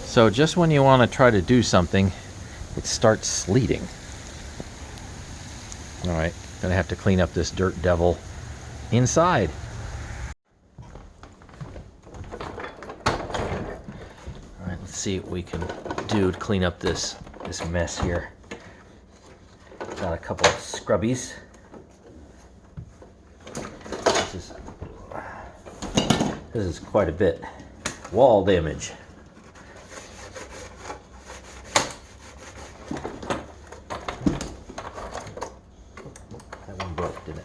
So just when you want to try to do something, it starts sleeting. All right, gonna have to clean up this dirt devil inside. All right, let's see what we can do to clean up this mess here. Got a couple of scrubbies. This is quite a bit wall damage. That one broke, didn't it?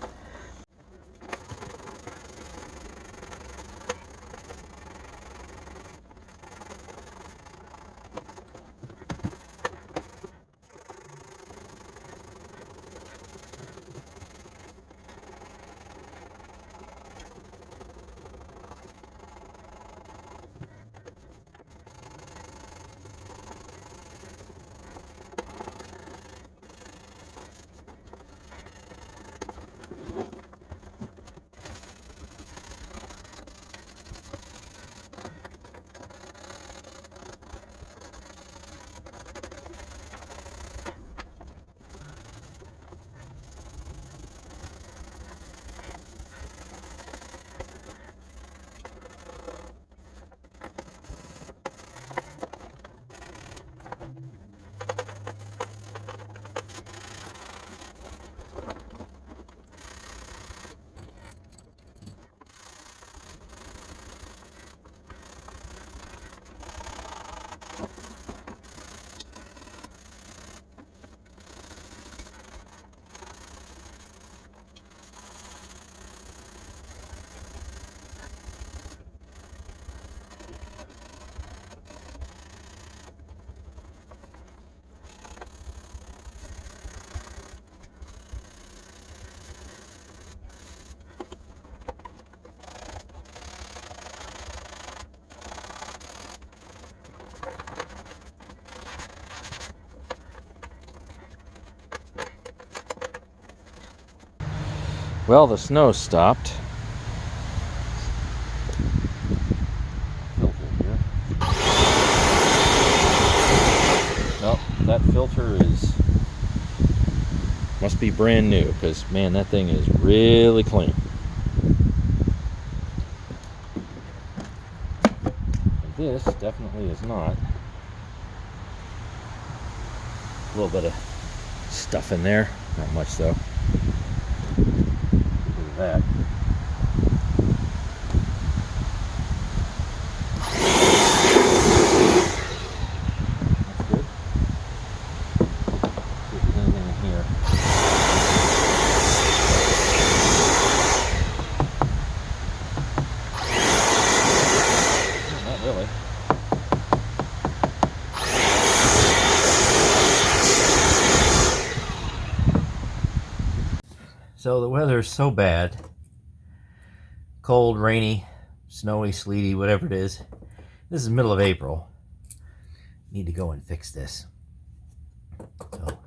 Well, the snow stopped. Filter here. Well, that filter must be brand new, because man, that thing is really clean. And this definitely is not. A little bit of stuff in there, not much though. That. That's good. See if there's anything in here. Not really. So the weather is so bad. Cold, rainy, snowy, sleety, whatever it is. This is middle of April. Need to go and fix this. So,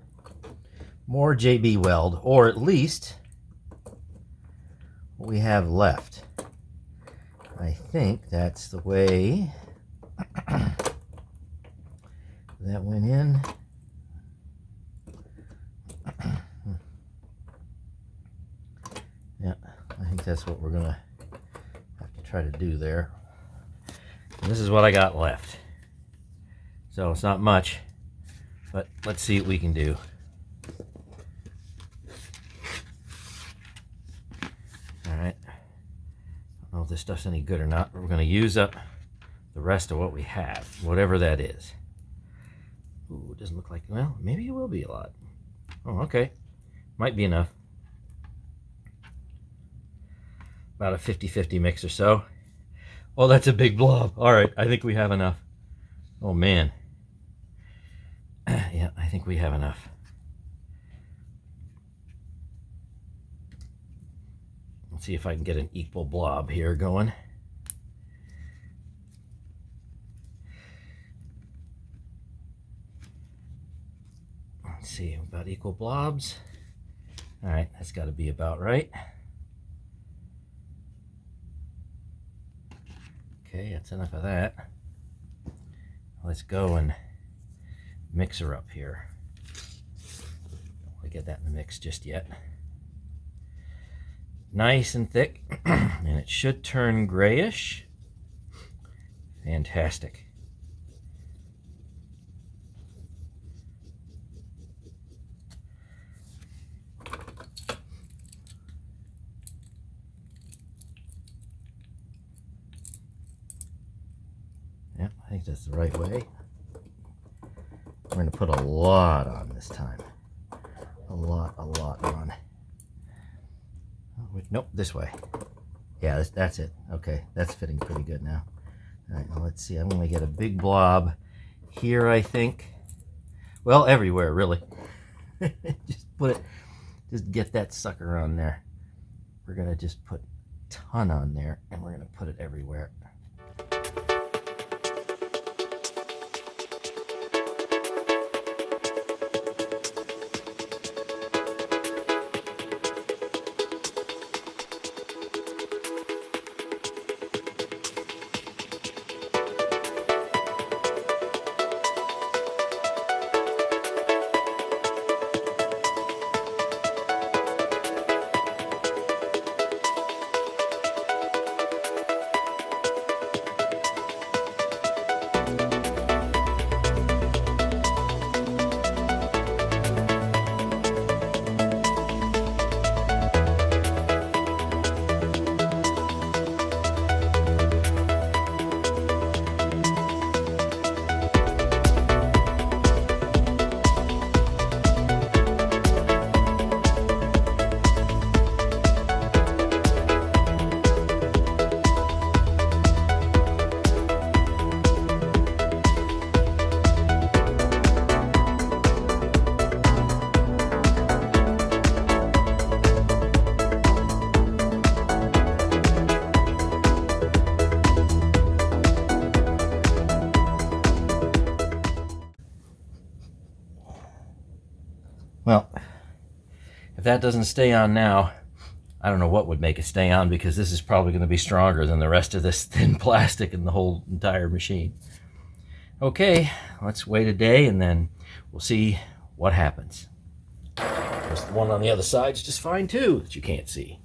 more JB Weld, or at least what we have left. I think that's the way that went in. Yeah, I think that's what we're gonna have to try to do there. And this is what I got left. So it's not much, but let's see what we can do. All right. I don't know if this stuff's any good or not, but we're gonna use up the rest of what we have, whatever that is. Ooh, it doesn't look like, well, maybe it will be a lot. Oh, okay. Might be enough. About a 50-50 mix or so. Oh, that's a big blob. All right, I think we have enough. Oh, man. Yeah, I think we have enough. Let's see if I can get an equal blob here going. Let's see, about equal blobs. All right, that's got to be about right. Okay, that's enough of that. let's go and mix her up here. Don't want to get that in the mix just yet. Nice and thick, and it should turn grayish. Fantastic. Yep, I think that's the right way. We're going to put a lot on this time. A lot on. Oh, wait, nope, this way. Yeah, that's it. Okay, that's fitting pretty good now. All right, now let's see. I'm going to get a big blob here, I think. Well, everywhere, really. Just get that sucker on there. We're going to just put a ton on there, and we're going to put it everywhere. Well, if that doesn't stay on now, I don't know what would make it stay on, because this is probably going to be stronger than the rest of this thin plastic in the whole entire machine. Okay, let's wait a day and then we'll see what happens. There's the one on the other side is just fine too that you can't see.